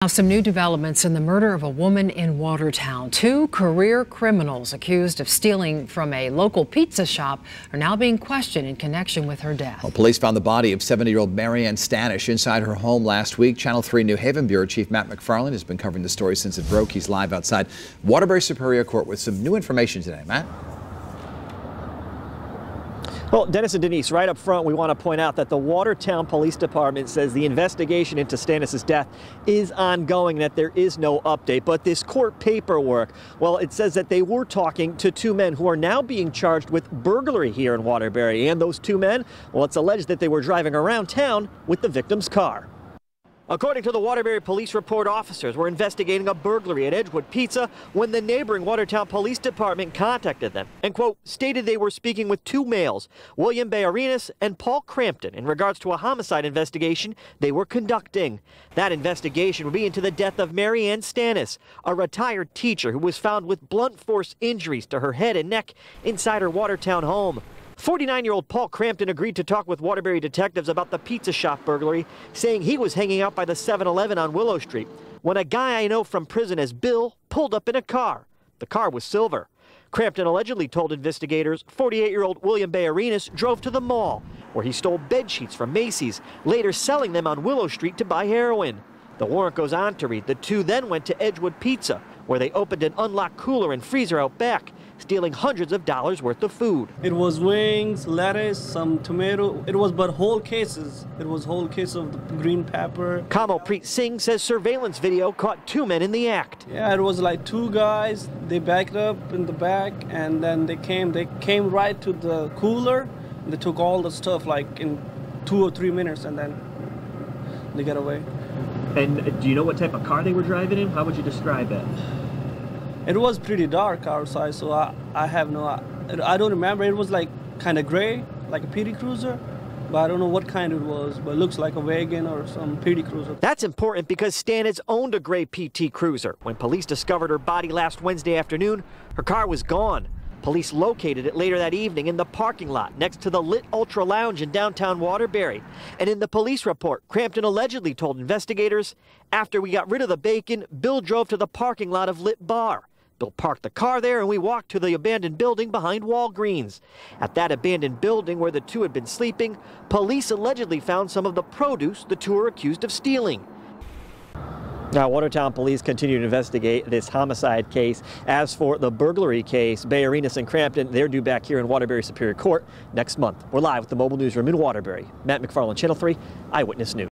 Now, some new developments in the murder of a woman in Watertown. Two career criminals accused of stealing from a local pizza shop are now being questioned in connection with her death. Well, police found the body of 70-year-old Marianne Stanish inside her home last week. Channel 3 New Haven Bureau Chief Matt McFarland has been covering the story since it broke. He's live outside Waterbury Superior Court with some new information today. Matt? Well, Dennis and Denise, right up front, we want to point out that the Watertown Police Department says the investigation into Stanish's death is ongoing, that there is no update. But this court paperwork, well, it says that they were talking to two men who are now being charged with burglary here in Waterbury. And those two men, well, it's alleged that they were driving around town with the victim's car. According to the Waterbury Police Report, officers were investigating a burglary at Edgewood Pizza when the neighboring Watertown Police Department contacted them and, quote, stated they were speaking with two males, William BAYARINAS and Paul CRAMPTON, in regards to a homicide investigation they were conducting. That investigation would be into the death of Marianne Stanish, a retired teacher who was found with blunt force injuries to her head and neck inside her Watertown home. 49-year-old Paul CRAMPTON agreed to talk with Waterbury detectives about the pizza shop burglary, saying he was hanging out by the 7-Eleven on Willow Street when a guy I know from prison as Bill pulled up in a car. The car was silver. CRAMPTON allegedly told investigators 48-year-old William BAYARINAS drove to the mall, where he stole bed sheets from Macy's, later selling them on Willow Street to buy heroin. The warrant goes on to read the two then went to Edgewood Pizza, where they opened an unlocked cooler and freezer out back, stealing hundreds of dollars worth of food. It was wings, lettuce, some tomato. It was but whole cases. It was whole case of the green pepper. Kamalpreet Singh says surveillance video caught two men in the act. Yeah, it was like two guys. They backed up in the back, and then they came right to the cooler. They took all the stuff like in 2 or 3 minutes, and then they got away. And do you know what type of car they were driving in? How would you describe it? It was pretty dark outside, so I have no, I don't remember. It was like kind of gray, like a PD Cruiser, but I don't know what kind it was, but it looks like a wagon or some PD Cruiser. That's important because Stanish owned a gray PT Cruiser. When police discovered her body last Wednesday afternoon, her car was gone. Police located it later that evening in the parking lot next to the Lit Ultra Lounge in downtown Waterbury. And in the police report, CRAMPTON allegedly told investigators, after we got rid of the bacon, Bill drove to the parking lot of Lit Bar. Bill parked the car there and we walked to the abandoned building behind Walgreens. At that abandoned building where the two had been sleeping, police allegedly found some of the produce the two were accused of stealing. Now, Watertown police continue to investigate this homicide case. As for the burglary case, BAYARINAS and CRAMPTON, they're due back here in Waterbury Superior Court next month. We're live with the mobile newsroom in Waterbury. Matt McFarland, Channel 3 Eyewitness News.